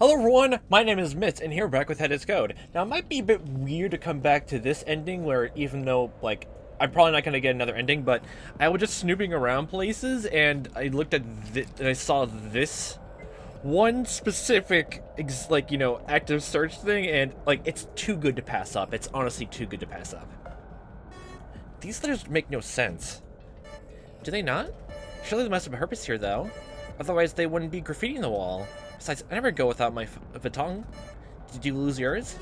Hello everyone, my name is Mitz, and here we're back with Head is Code. Now, it might be a bit weird to come back to this ending where even though, like, I'm probably not going to get another ending, but I was just snooping around places, and I looked at and I saw this one specific, active search thing, and, like, it's too good to pass up. It's honestly too good to pass up. These letters make no sense. Do they not? Surely there must have a purpose here, though. Otherwise, they wouldn't be graffitiing the wall. Besides, I never go without my vatong. Did you lose yours?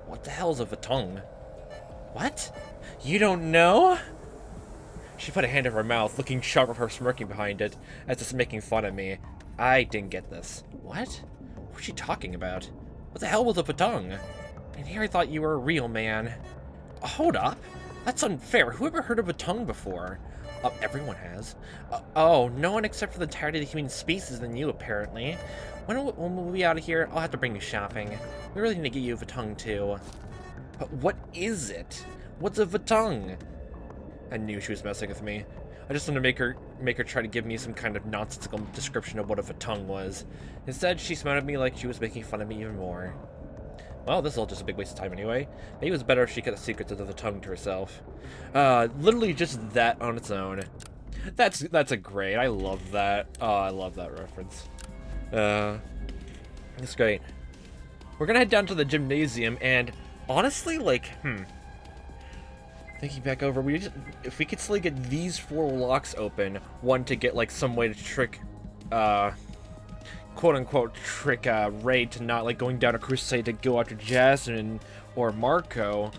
What the hell is a vatong? What? You don't know? She put a hand over her mouth, looking sharp of her smirking behind it, as if making fun of me. I didn't get this. What? What was she talking about? What the hell was a vatong? And here I thought you were a real man. Hold up. That's unfair. Who ever heard of a tongue before? Everyone has. Oh, no one except for the entirety of the human species than you, apparently. When we'll be out of here, I'll have to bring you shopping. We really need to get you a tongue too. But what is it? What's a vatong? I knew she was messing with me. I just wanted to make her try to give me some kind of nonsensical description of what a vatong was. Instead, she smiled at me like she was making fun of me even more. Well, this is all just a big waste of time anyway. Maybe it was better if she kept the secrets of the tongue to herself. Literally just that on its own. That's a great. I love that. Oh, I love that reference. It's great. We're gonna head down to the gymnasium, and honestly, like, thinking back over, if we could still get these 4 locks open, one to get like some way to trick, quote-unquote trick Ray to not like going down a crusade to go after Jasmine or Marco,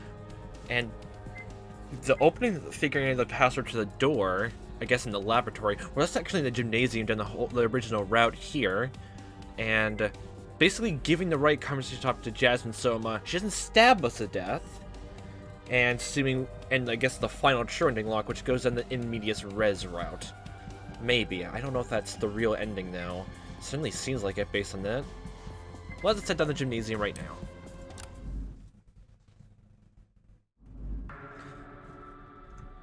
and the opening, figuring out the password to the door, I guess in the laboratory. Well, that's actually in the gymnasium down the original route here, and basically giving the right conversation talk to Jasmine Soma. She doesn't stab us to death, and I guess the final true ending lock, which goes down the in medias res route. Maybe. I don't know if that's the real ending now. Certainly seems like it based on that. Well, let's head down the gymnasium right now.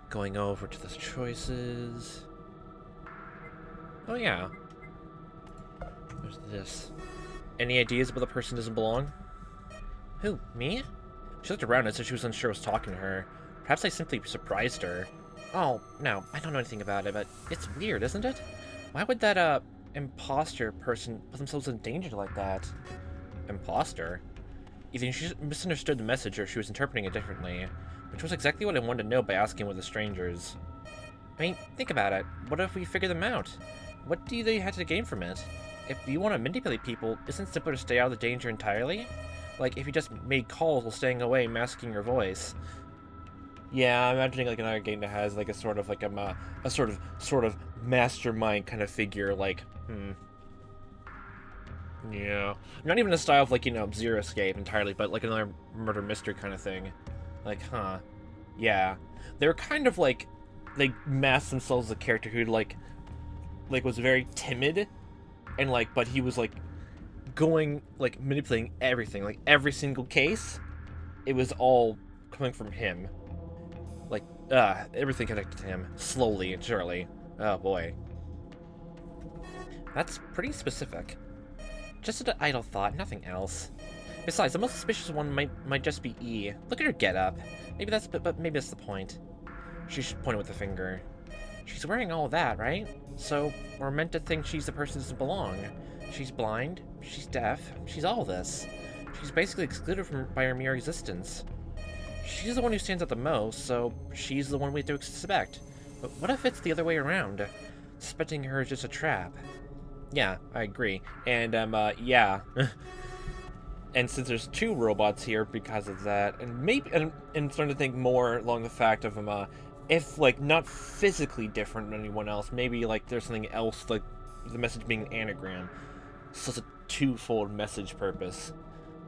Going over to the choices. Oh yeah. There's this. Any ideas about the person doesn't belong? Who, me? She looked around as if she was unsure I was talking to her. Perhaps I simply surprised her. Oh, no, I don't know anything about it, but it's weird, isn't it? Why would that, imposter person put themselves in danger like that? Imposter? Either she misunderstood the message or she was interpreting it differently, which was exactly what I wanted to know by asking with the strangers. I mean, think about it. What if we figure them out? What do they have to gain from it? If you want to manipulate people, isn't it simpler to stay out of the danger entirely? Like, if you just made calls while staying away, masking your voice. Yeah, I'm imagining like another game that has like a sort of like a sort of mastermind kind of figure, like, yeah. Not even a style of like, Zero Escape entirely, but like another murder mystery kind of thing. Like, huh. Yeah. They're kind of like, they masked themselves as a character who like was very timid, and like, but he was like going, like manipulating everything, like every single case, it was all coming from him. Like, everything connected to him, slowly and surely. Oh boy. That's pretty specific. Just an idle thought, nothing else. Besides, the most suspicious one might just be E. Look at her getup. Maybe that's the point. She pointed with a finger. She's wearing all that, right? So we're meant to think she's the person who doesn't belong. She's blind, she's deaf, she's all this. She's basically excluded by her mere existence. She's the one who stands out the most, so she's the one we have to suspect. But what if it's the other way around? Suspecting her is just a trap. Yeah, I agree. And, yeah. And since there's 2 robots here because of that, and maybe, and starting to think more along the fact of if like not physically different than anyone else, maybe like there's something else, like the message being an anagram. So it's a 2-fold message purpose.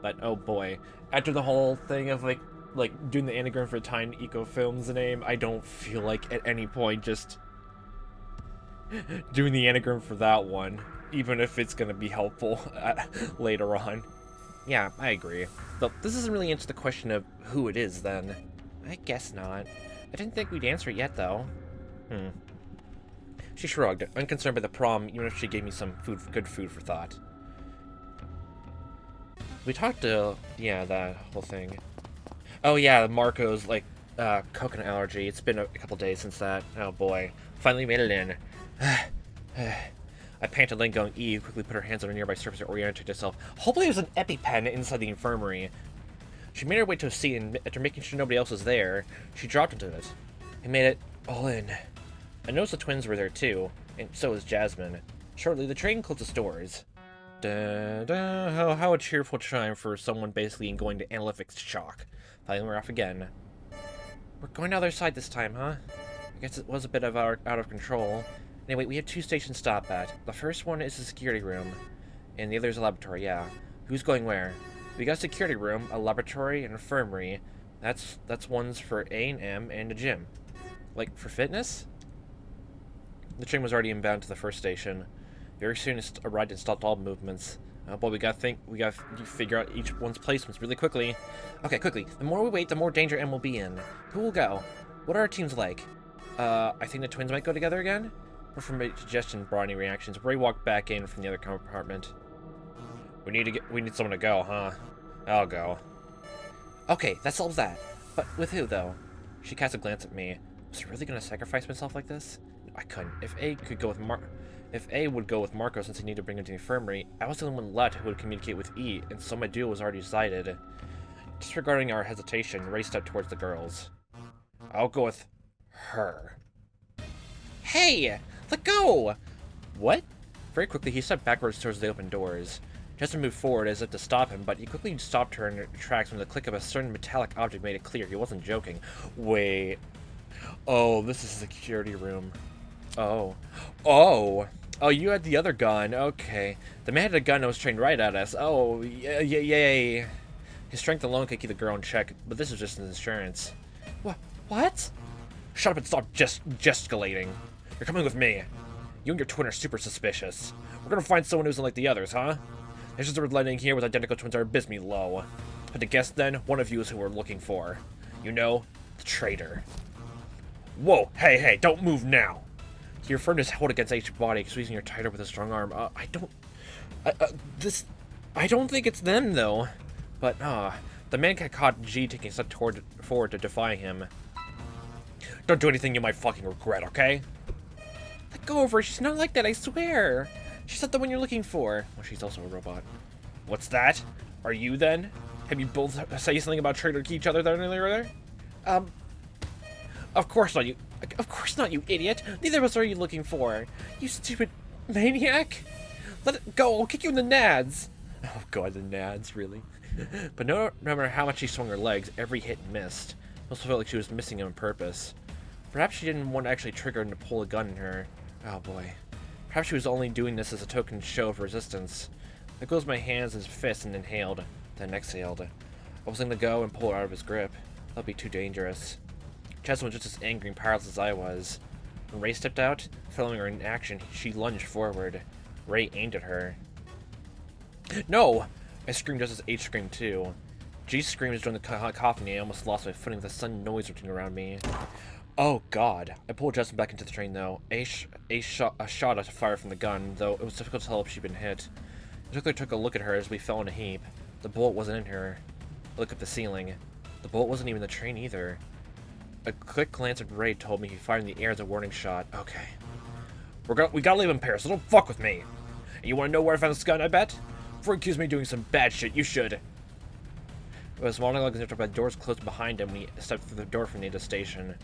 But oh boy, after the whole thing of like doing the anagram for Time Eco Films name, I don't feel like at any point just doing the anagram for that one, even if it's gonna be helpful later on. Yeah, I agree. But this doesn't really answer the question of who it is, then. I guess not. I didn't think we'd answer it yet, though. She shrugged, unconcerned by the problem, even if she gave me some good food for thought. We talked to, yeah, that whole thing. Oh yeah, Marco's, like, coconut allergy. It's been a couple days since that. Oh boy. Finally made it in. I panted, then going, Eve quickly put her hands on a nearby surface and oriented herself. Hopefully there's an EpiPen inside the infirmary. She made her way to a seat, and after making sure nobody else was there, she dropped into it. I made it all in. I noticed the twins were there too, and so was Jasmine. Shortly, the train closed its doors. How a cheerful chime for someone basically going to analytic shock. Finally, we're off again. We're going to the other side this time, huh? I guess it was a bit of out of control. Anyway, we have 2 stations to stop at. The first one is the security room, and the other is a laboratory, yeah. Who's going where? We got a security room, a laboratory, an infirmary. That's ones for A and M, and a gym. Like, for fitness? The train was already inbound to the first station. Very soon it arrived and stopped all movements. Oh boy, we gotta figure out each one's placements really quickly. Okay, quickly. The more we wait, the more danger M will be in. Who will go? What are our teams like? I think the twins might go together again? Or from a suggestion brought any reactions. Ray walked back in from the other compartment. We need someone to go, huh? I'll go. Okay, that solves that. But with who, though? She cast a glance at me. Was I really gonna sacrifice myself like this? I couldn't. If A would go with Marco since he needed to bring him to the infirmary, I was the only one left who would communicate with E, and so my duel was already decided. Disregarding our hesitation, Ray stepped towards the girls. I'll go with her. Hey! Let go! What? Very quickly, he stepped backwards towards the open doors. Justin moved forward as if to stop him, but he quickly stopped her in her tracks when the click of a certain metallic object made it clear he wasn't joking. Wait. Oh, this is the security room. Oh. Oh! Oh, you had the other gun. Okay. The man had a gun that was trained right at us. Oh, yay. His strength alone could keep the girl in check, but this was just an insurance. What? Shut up and stop gesticulating. You're coming with me. You and your twin are super suspicious. We're gonna find someone who isn't like the others, huh? There's just a landing here with identical twins are abysmally low. But to guess then, one of you is who we're looking for. You know, the traitor. Whoa, hey, don't move now. Your firmness held against each body, squeezing her tighter with a strong arm. I don't think it's them, though. But, the man caught G taking a step forward to defy him. Don't do anything you might fucking regret, okay? Let go of her, she's not like that, I swear. She's not the one you're looking for. Well, she's also a robot. What's that? Are you, then? Have you both say something about traitor to each other then earlier? Of course not, you. Of course not, you idiot. Neither of us are you looking for. You stupid maniac. Let it go. I'll kick you in the nads. Oh god, the nads, really. But no matter how much she swung her legs, every hit missed. It also felt like she was missing him on purpose. Perhaps she didn't want to actually trigger him to pull a gun in her. Oh boy. Perhaps she was only doing this as a token show of resistance. I closed my hands in his fists and inhaled, then exhaled. I was going to go and pull her out of his grip. That would be too dangerous. Jasmine was just as angry and powerless as I was. When Ray stepped out, following her in action, she lunged forward. Ray aimed at her. No! I screamed just as H screamed too. G screamed as during the cacophony. I almost lost my footing with the sudden noise routine around me. Oh god. I pulled Justin back into the train though. Ace shot at fire from the gun, though it was difficult to tell if she'd been hit. I took a look at her as we fell in a heap. The bullet wasn't in her. I looked at the ceiling. The bullet wasn't even in the train either. A quick glance at Ray told me he fired in the air as a warning shot. Okay. We gotta leave him, Paris, so don't fuck with me. And you wanna know where I found this gun, I bet? Before you accuse me of doing some bad shit, you should. It was monologue interrupted by doors closed behind him when he stepped through the door from the station.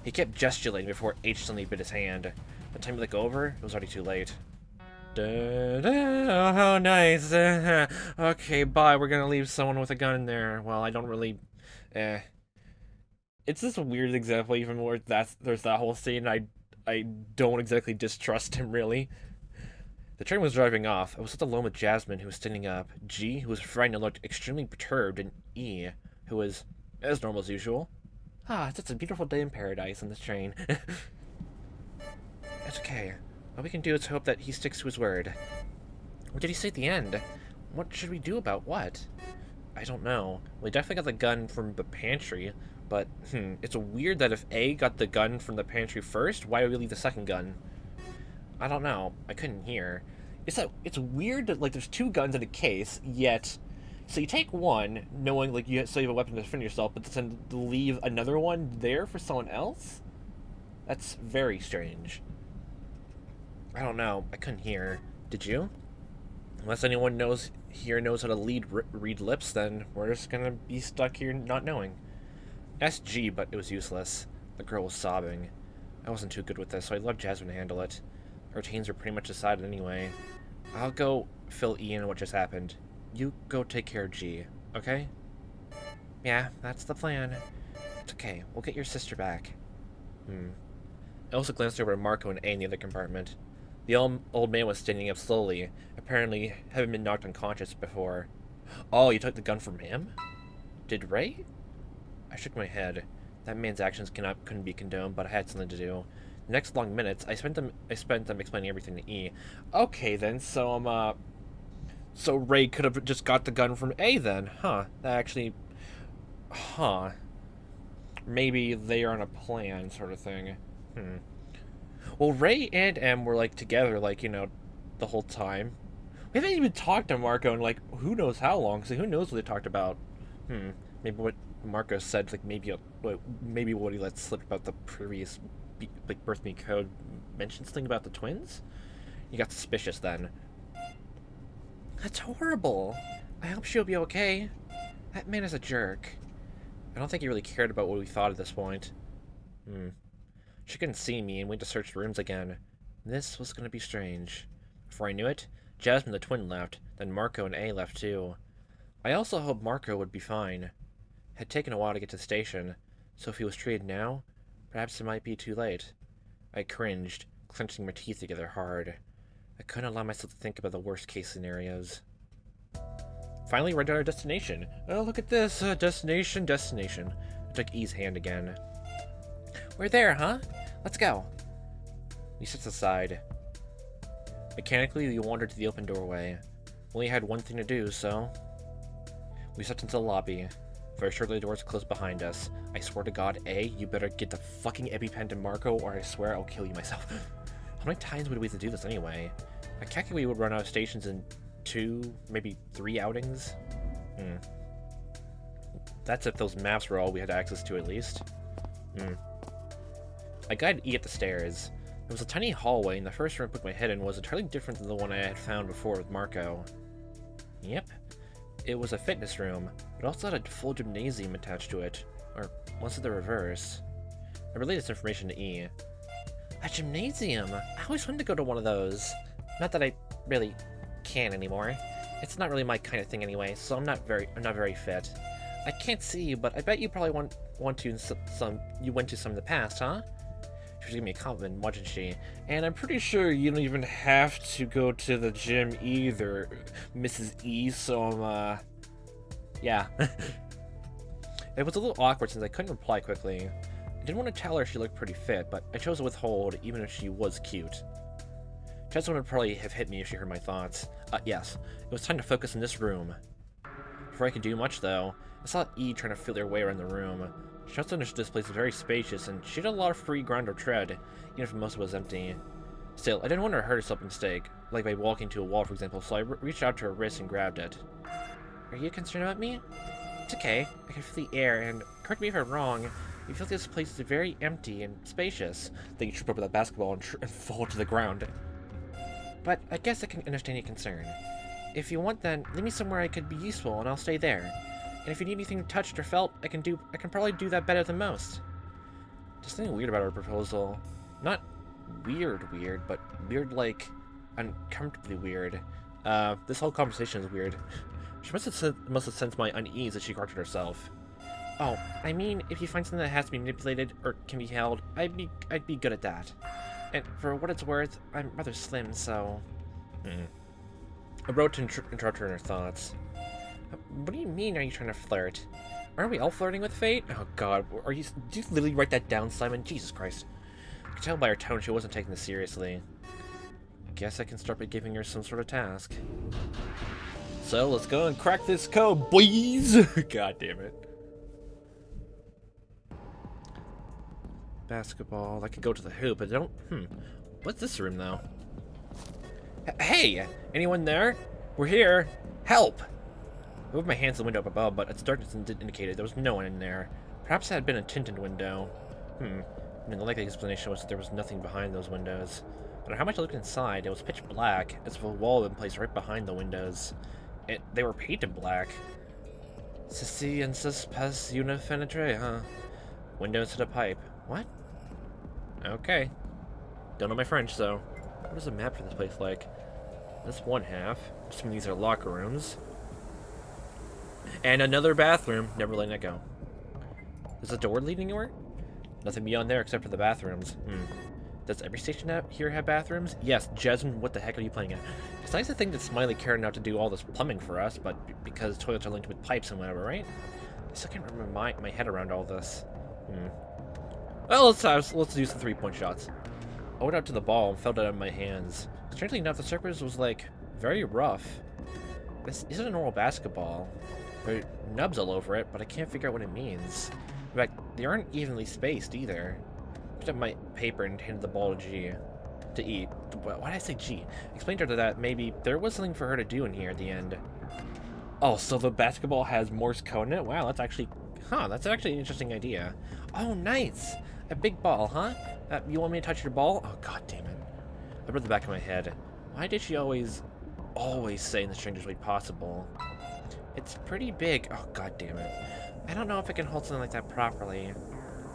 He kept gesticulating before H suddenly bit his hand. By the time he looked over, it was already too late. Oh, how nice. Okay, bye. We're gonna leave someone with a gun in there. Well, I don't really... It's this weird example, even where there's that whole scene. I don't exactly distrust him, really. The train was driving off. I was left alone with Jasmine, who was standing up, G, who was frightened and looked extremely perturbed, and E, who was as normal as usual. It's just a beautiful day in paradise on this train. It's okay. All we can do is hope that he sticks to his word. What did he say at the end? What should we do about what? I don't know. We definitely got the gun from the pantry, but, it's weird that if A got the gun from the pantry first, why would we leave the second gun? I don't know. I couldn't hear. It's weird that, like, there's 2 guns in a case, yet So you take one, knowing like you still have a weapon to defend yourself, but then leave another one there for someone else? That's very strange. I don't know. I couldn't hear. Did you? Unless anyone knows how to read lips, then we're just gonna be stuck here not knowing. SG, but it was useless. The girl was sobbing. I wasn't too good with this, so I let Jasmine handle it. Her routines were pretty much decided anyway. I'll go fill Ian what just happened. You go take care of G, okay? Yeah, that's the plan. It's okay. We'll get your sister back. I also glanced over at Marco and A in the other compartment. The old man was standing up slowly, apparently having been knocked unconscious before. Oh, you took the gun from him? Did Ray? I shook my head. That man's actions couldn't be condoned, but I had something to do. The next long minutes, I spent them explaining everything to E. Okay then, so Ray could have just got the gun from A then, huh? Maybe they are on a plan, sort of thing. Well, Ray and M were, like, together, like, you know, the whole time. We haven't even talked to Marco in, like, who knows how long, so who knows what they talked about. Maybe what Marco said, like, maybe what he let slip about the previous, like, birth me code mentioned something about the twins? You got suspicious then. That's horrible. I hope she'll be okay. That man is a jerk. I don't think he really cared about what we thought at this point. She couldn't see me and went to search the rooms again. This was going to be strange. Before I knew it, Jasmine the twin left, then Marco and A left too. I also hoped Marco would be fine. It had taken a while to get to the station, so if he was treated now, perhaps it might be too late. I cringed, clenching my teeth together hard. I couldn't allow myself to think about the worst case scenarios. Finally arrived at our destination. Oh, look at this, destination. I took E's hand again. We're there, huh? Let's go. We stepped aside. Mechanically, we wandered to the open doorway. We only had one thing to do, so... We stepped into the lobby. Very shortly, the doors closed behind us. I swear to God, A, you better get the fucking EpiPen to Marco, or I swear I'll kill you myself. How many times would we have to do this anyway? I calculate we would run out of stations in 2, maybe 3 outings? That's if those maps were all we had access to, at least. I guided E up the stairs. It was a tiny hallway, and the first room I put my head in was entirely different than the one I had found before with Marco. Yep. It was a fitness room, but also had a full gymnasium attached to it. Or was it the reverse? I relayed this information to E. A gymnasium? I always wanted to go to one of those. Not that I really can anymore. It's not really my kind of thing anyway, so I'm not very fit. I can't see you, but I bet you probably went to some in the past, huh? She was giving me a compliment, wasn't she? And I'm pretty sure you don't even have to go to the gym either, Mrs. E, so, yeah. It was a little awkward since I couldn't reply quickly. I didn't want to tell her she looked pretty fit, but I chose to withhold, even if she was cute. Jasmine would probably have hit me if she heard my thoughts. Yes, it was time to focus in this room. Before I could do much, though, I saw E trying to feel their way around the room. She also understood this place was very spacious, and she had a lot of free ground to tread, even if most of it was empty. Still, I didn't want her to hurt herself by mistake, like by walking to a wall, for example, so I reached out to her wrist and grabbed it. Are you concerned about me? It's okay. I can feel the air, and correct me if I'm wrong, you feel this place is very empty and spacious. Then you trip over that basketball and fall to the ground. But I guess I can understand your concern. If you want, then leave me somewhere I could be useful, and I'll stay there. And if you need anything touched or felt, I can probably do that better than most. There's something weird about her proposal. Not weird, but weird like uncomfortably weird. This whole conversation is weird. She must have sensed my unease as she corrected herself. Oh, I mean, if you find something that has to be manipulated or can be held, I'd be good at that. And for what it's worth, I'm rather slim, so... I wrote to interrupt her in her thoughts. What do you mean, are you trying to flirt? Aren't we all flirting with fate? Oh god, did you literally write that down, Simon? Jesus Christ. I could tell by her tone she wasn't taking this seriously. Guess I can start by giving her some sort of task. So, let's go and crack this code, boys! God damn it. Basketball, I could go to the hoop, but I don't... What's this room, though? Hey! Anyone there? We're here! Help! I moved my hands to the window up above, but its darkness indicated there was no one in there. Perhaps it had been a tinted window. I mean, the likely explanation was that there was nothing behind those windows. No matter how much I looked inside, it was pitch black, as if a wall had been placed right behind the windows. They were painted black. Ceci and sus pas una fenetre, huh? Windows to the pipe. What? Okay. Don't know my French, so. What is the map for this place like? This one half. Some of these are locker rooms. And another bathroom. Never letting that go. Is the door leading anywhere? Nothing beyond there except for the bathrooms. Does every station here have bathrooms? Yes, Jasmine, what the heck are you playing at? It's nice to think that Smiley cared enough to do all this plumbing for us, but because toilets are linked with pipes and whatever, right? I still can't remember my head around all this. Well, let's do some 3-point shots. I went out to the ball and felt it in my hands. Strangely enough, the surface was, like, very rough. This isn't a normal basketball. There are nubs all over it, but I can't figure out what it means. In fact, they aren't evenly spaced, either. I picked up my paper and handed the ball to E. Why did I say G? Explained to her that maybe there was something for her to do in here at the end. Oh, so the basketball has Morse code in it? Wow, that's actually an interesting idea. Oh, nice! A big ball, huh? You want me to touch your ball? Oh, god damn it. I rubbed the back of my head. Why did she always say in the strangest way possible? It's pretty big. Oh, god damn it. I don't know if I can hold something like that properly.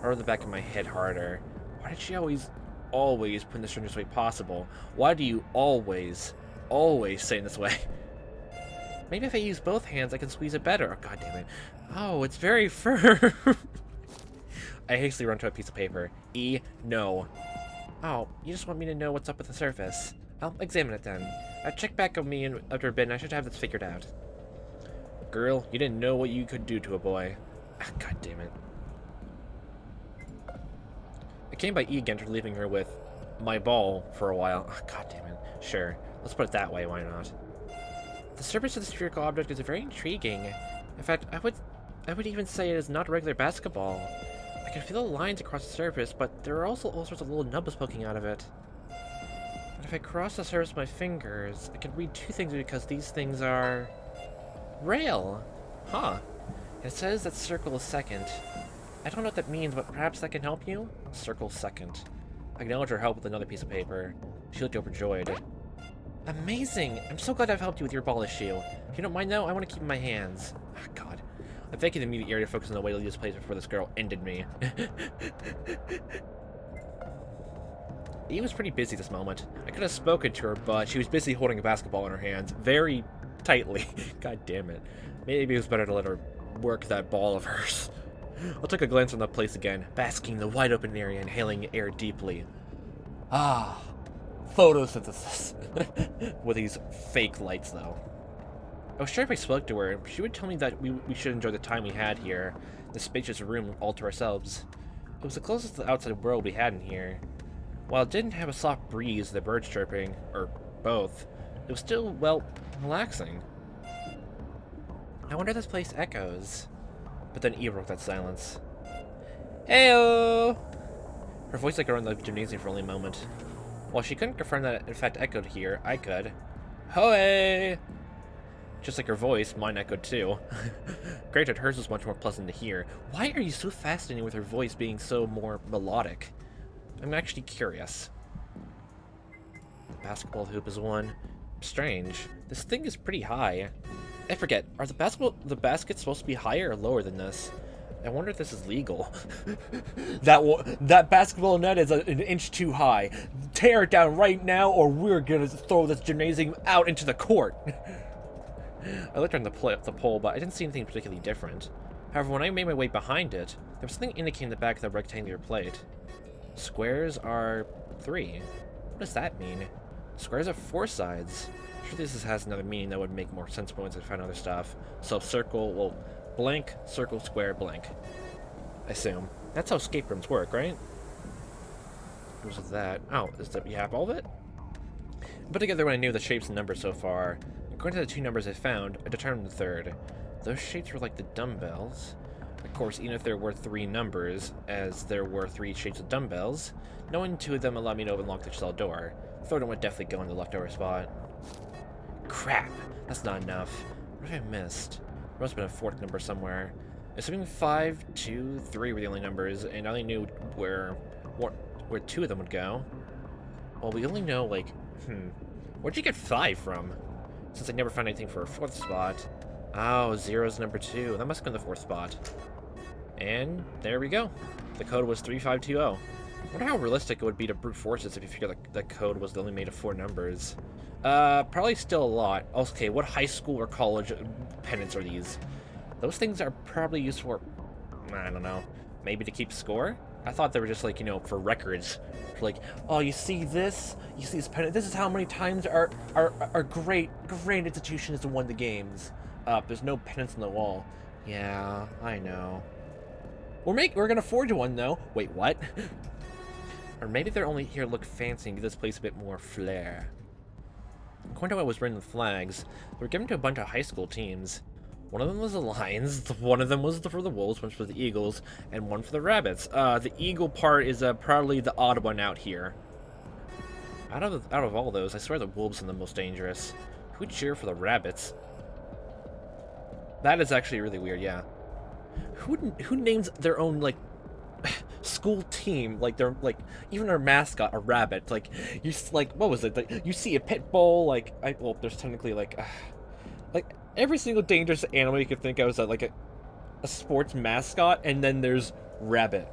I rubbed the back of my head harder. Why did she always put in the strangest way possible? Why do you always say in this way? Maybe if I use both hands, I can squeeze it better. Oh, god damn it. Oh, it's very firm. I hastily run to a piece of paper. E, no. Oh, you just want me to know what's up with the surface. I'll examine it then. Check back on me after a bit, and I should have this figured out. Girl, you didn't know what you could do to a boy. Ah, god damn it. I came by E again after leaving her with my ball for a while. Oh, god damn it. Sure, let's put it that way, why not? The surface of the spherical object is very intriguing. In fact, I would even say it is not a regular basketball. I can feel the lines across the surface, but there are also all sorts of little nubs poking out of it. And if I cross the surface with my fingers, I can read two things because these things are... rail! Huh. It says that circle is second. I don't know what that means, but perhaps that can help you? Circle second. I acknowledged her help with another piece of paper. She looked overjoyed. Amazing! I'm so glad I've helped you with your ball issue. If you don't mind though, I want to keep it in my hands. Ah, god. I vacated the immediate area to focus on the way to leave this place before this girl ended me. E was pretty busy this moment. I could have spoken to her, but she was busy holding a basketball in her hands very tightly. God damn it. Maybe it was better to let her work that ball of hers. I'll take a glance on the place again, basking in the wide open area, inhaling air deeply. Ah, photosynthesis. With these fake lights, though. I was sure if I spoke to her, she would tell me that we should enjoy the time we had here, the spacious room all to ourselves. It was the closest to the outside world we had in here. While it didn't have a soft breeze, the birds chirping, or both, it was still, well, relaxing. I wonder if this place echoes. But then Eve broke that silence. Heyo! Her voice echoed around the gymnasium for only a moment. While she couldn't confirm that it in fact echoed here, I could. Hoey! Just like her voice, mine echoed too. Granted, hers was much more pleasant to hear. Why are you so fascinated with her voice being so more melodic? I'm actually curious. Basketball hoop is one. Strange. This thing is pretty high. I forget, are the baskets supposed to be higher or lower than this? I wonder if this is legal. That basketball net is an inch too high. Tear it down right now or we're gonna throw this gymnasium out into the court. I looked around the pole, but I didn't see anything particularly different. However, when I made my way behind it, there was something indicating the back of the rectangular plate. Squares are 3. What does that mean? Squares have 4 sides. Surely this has another meaning that would make more sense once I find other stuff. So circle, well, blank, circle, square, blank. I assume. That's how escape rooms work, right? What was that? Oh, is that, you have all of it? I put together what I knew the shapes and numbers so far. According to the 2 numbers I found, I determined the third. Those shapes were like the dumbbells. Of course, even if there were 3 numbers, as there were 3 shapes of dumbbells, knowing 2 of them allowed me to unlock the cell door. The third one would definitely go in the leftover spot. Crap! That's not enough. What have I missed? must have been a fourth number somewhere. Assuming 5, 2, 3 were the only numbers, and I only knew where 2 of them would go. Well, we only know, like, where'd you get 5 from? Since I never found anything for a 4th spot. Oh, 0's number 2. That must have been the 4th spot. And there we go. The code was 3520. I wonder how realistic it would be to brute force this if you figure that the code was only made of 4 numbers. Probably still a lot. Okay, what high school or college pennants are these? Those things are probably used for, I don't know, maybe to keep score? I thought they were just like, you know, for records. Like, oh, you see this? You see this pennant? This is how many times our great institution has won the games. There's no pennants on the wall. Yeah, I know. We're gonna forge one though. Wait, what? Or maybe they're only here to look fancy and give this place a bit more flair. According to what was written in the flags, they were given to a bunch of high school teams. One of them was the Lions, one of them was for the Wolves, one for the Eagles, and one for the Rabbits. The Eagle part is probably the odd one out here. Out of all those, I swear the Wolves are the most dangerous. Who'd cheer for the Rabbits? That is actually really weird, yeah. Who names their own, like, school team, like, they're, like, even their mascot, a rabbit, like, you, like, what was it, like, you see a pit bull, like, well, there's technically, like, every single dangerous animal you could think of is, like, a sports mascot, and then there's rabbit.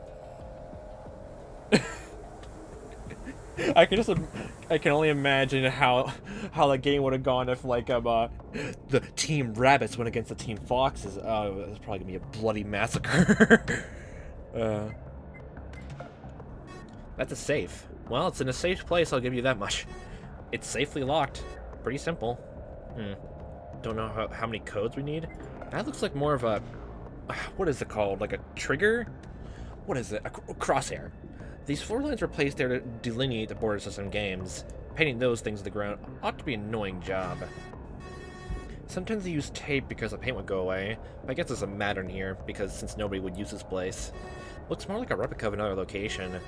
I can only imagine how the game would have gone if, like, the Team Rabbits went against the Team Foxes. Oh, it's probably gonna be a bloody massacre. That's a safe. Well, it's in a safe place, I'll give you that much. It's safely locked. Pretty simple. Don't know how many codes we need. That looks like more of a, what is it called? Like a trigger? What is it? A crosshair. These floor lines were placed there to delineate the borders of some games. Painting those things to the ground ought to be an annoying job. Sometimes they use tape because the paint would go away, but I guess there's a matter here, because since nobody would use this place. Looks more like a replica of another location.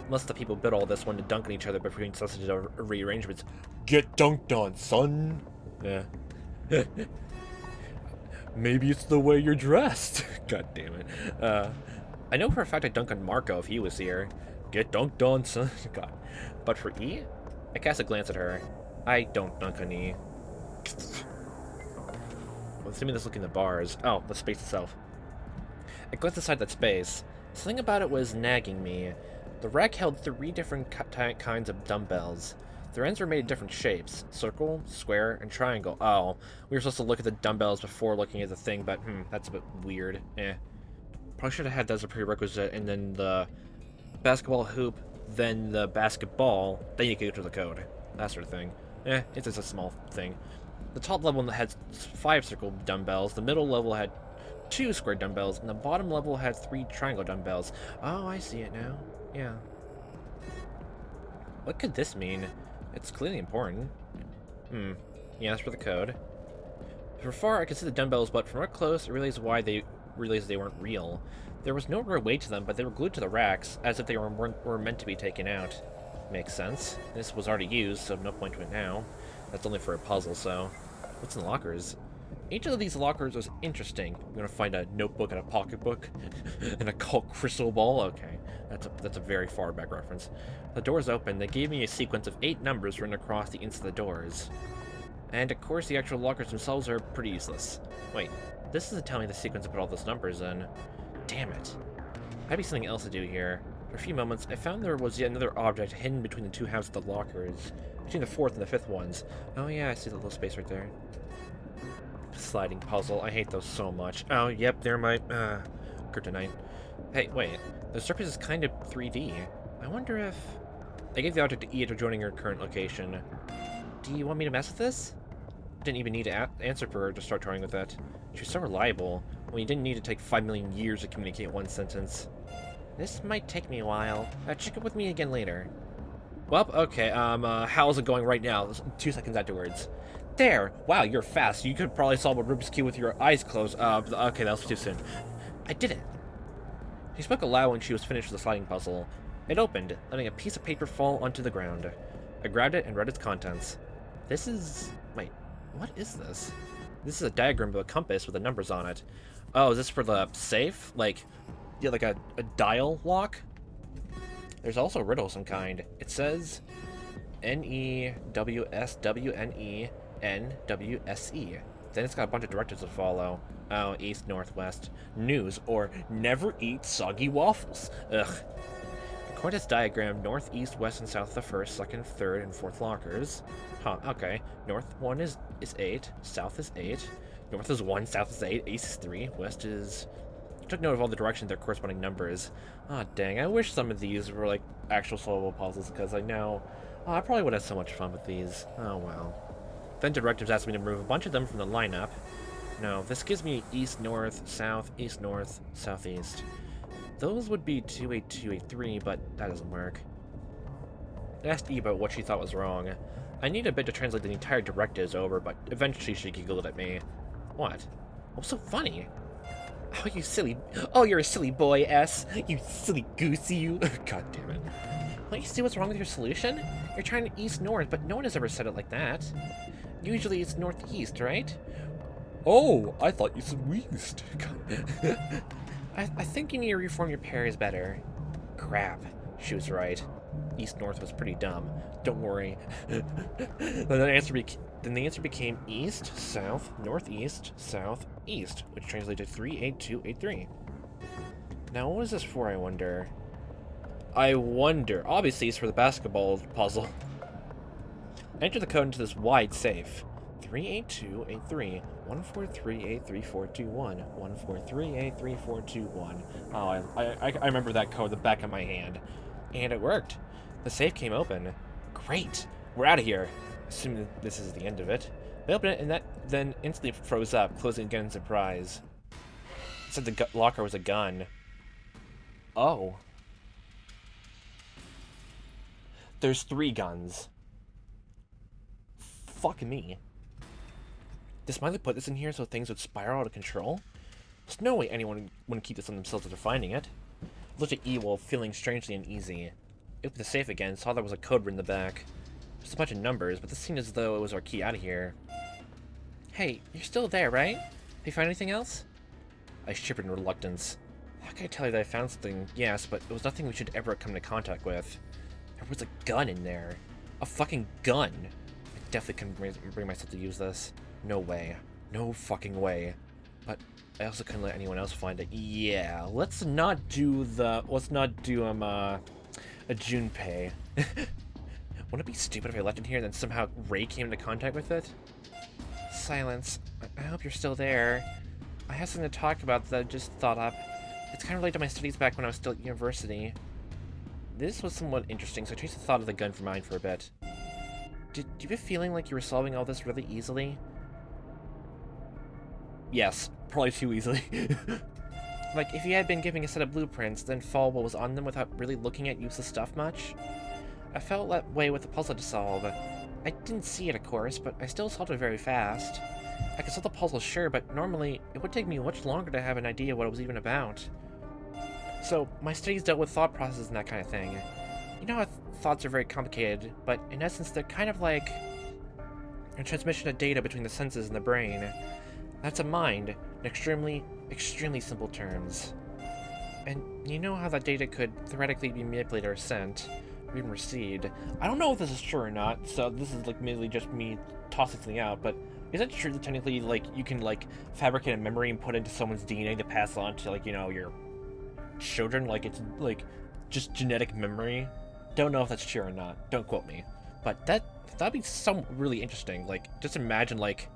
Unless the people built all this one to dunk on each other before doing substantive rearrangements. Get dunked on, son! Yeah. Maybe it's the way you're dressed. God damn it. I know for a fact I'd dunk on Marco if he was here. Get dunked on, son. God. But for E? I cast a glance at her. I don't dunk on E. Well, assuming this looking at the bars. Oh, the space itself. I glanced inside that space. Something about it was nagging me. The rack held 3 different kinds of dumbbells. Their ends were made of different shapes. Circle, square, and triangle. Oh, we were supposed to look at the dumbbells before looking at the thing, but that's a bit weird. Probably should have had that as a prerequisite, and then the basketball hoop, then the basketball, then you could go to the code. That sort of thing. It's just a small thing. The top level had 5 circle dumbbells, the middle level had 2 square dumbbells, and the bottom level had 3 triangle dumbbells. Oh, I see it now. Yeah. What could this mean? It's clearly important. Yeah, that's for the code. From far, I could see the dumbbells, but from up close, I realized why they weren't real. There was no real weight to them, but they were glued to the racks, as if they were meant to be taken out. Makes sense. This was already used, so no point to it now. That's only for a puzzle, so... What's in the lockers? Each of these lockers was interesting. I'm gonna find a notebook and a pocketbook, and a crystal ball. Okay, that's a very far back reference. The doors opened. They gave me a sequence of 8 numbers written across the inside of the doors. And of course, the actual lockers themselves are pretty useless. Wait, this doesn't tell me the sequence to put all those numbers in. Damn it. Had to be something else to do here. For a few moments, I found there was yet another object hidden between the 2 halves of the lockers. Between the 4th and the 5th ones. Oh yeah, I see the little space right there. Sliding puzzle. I hate those so much. Oh, yep, they're my, kryptonite. Hey, wait. The surface is kind of 3D. I wonder if... I gave the object to E after joining her current location. Do you want me to mess with this? Didn't even need to answer for her to start toying with that. She's so reliable, when you didn't need to take 5 million years to communicate one sentence. This might take me a while. Check up with me again later. Well, okay, how's it going right now? 2 seconds afterwards. There! Wow, you're fast. You could probably solve a Rubik's Cube with your eyes closed. Okay, that was too soon. I did it! She spoke aloud when she was finished with the sliding puzzle. It opened, letting a piece of paper fall onto the ground. I grabbed it and read its contents. This is... Wait, what is this? This is a diagram of a compass with the numbers on it. Oh, is this for the safe? Like, yeah, like a dial lock? There's also a riddle of some kind. It says NEWSWNENWSE. Then it's got a bunch of directives to follow. Oh, east, northwest. News, or never eat soggy waffles. Ugh. According to this diagram, north, east, west, and south are the first, second, third, and fourth lockers. Huh, okay. North 1 is 8, south is 8, north is 1, south is 8, east is 3, west is... I took note of all the directions, their corresponding numbers. Aw, dang, I wish some of these were, like, actual solvable puzzles, because I know... Oh, I probably would have so much fun with these. Oh, well. Then directives asked me to remove a bunch of them from the lineup. No, this gives me east, north, south, southeast. Those would be 28283, but that doesn't work. I asked E about what she thought was wrong. I need a bit to translate the entire directives over, but eventually she giggled at me. What? What's so funny? Oh, you silly... Oh, you're a silly boy, S. You silly goosey, you... God damn it. Don't you see what's wrong with your solution? You're trying to east-north, but no one has ever said it like that. Usually it's northeast, right? Oh, I thought you said west. I think you need to reform your pairs better. Crap. She was right. East-north was pretty dumb. Don't worry. Then the answer became east, south, northeast, south, east, which translated to 38283. Now, what is this for, I wonder? Obviously, it's for the basketball puzzle. Enter the code into this wide safe. 38283 1438341 1438341. Oh, I remember that code the back of my hand. And it worked. The safe came open. Great. We're out of here. Assuming this is the end of it. I opened it and that then instantly froze up, closing again in surprise. It said the locker was a gun. Oh. There's 3 guns. Fuck me. Did Smiley put this in here so things would spiral out of control? There's no way anyone wouldn't keep this on themselves after finding it. I looked at E while feeling strangely uneasy. I opened the safe again, saw there was a code written in the back. Just a bunch of numbers, but this seemed as though it was our key out of here. Hey, you're still there, right? Have you found anything else? I shivered in reluctance. How can I tell you that I found something? Yes, but it was nothing we should ever come into contact with. There was a gun in there. A fucking gun. I definitely couldn't bring myself to use this. No way. No fucking way. But I also couldn't let anyone else find it. Yeah, let's not do a Junpei. Wouldn't it be stupid if I left it here and then somehow Ray came into contact with it? Silence. I hope you're still there. I have something to talk about that I just thought up. It's kind of related to my studies back when I was still at university. This was somewhat interesting, so I chased the thought of the gun for mine for a bit. Did you have a feeling like you were solving all this really easily? Yes, probably too easily. Like, if you had been given a set of blueprints, then follow what was on them without really looking at useless stuff much? I felt that way with the puzzle to solve. I didn't see it, of course, but I still solved it very fast. I could solve the puzzle, sure, but normally it would take me much longer to have an idea what it was even about. So, my studies dealt with thought processes and that kind of thing. You know how thoughts are very complicated, but in essence they're kind of like a transmission of data between the senses and the brain. That's a mind, in extremely, extremely simple terms. And you know how that data could theoretically be manipulated or sent, or even received. I don't know if this is true or not, so this is like mainly just me tossing something out, but is it true that technically, like, you can, like, fabricate a memory and put it into someone's DNA to pass on to, like, you know, your children? Like, it's, like, just genetic memory? Don't know if that's true or not. Don't quote me. But that'd be some really interesting. Like, just imagine, like,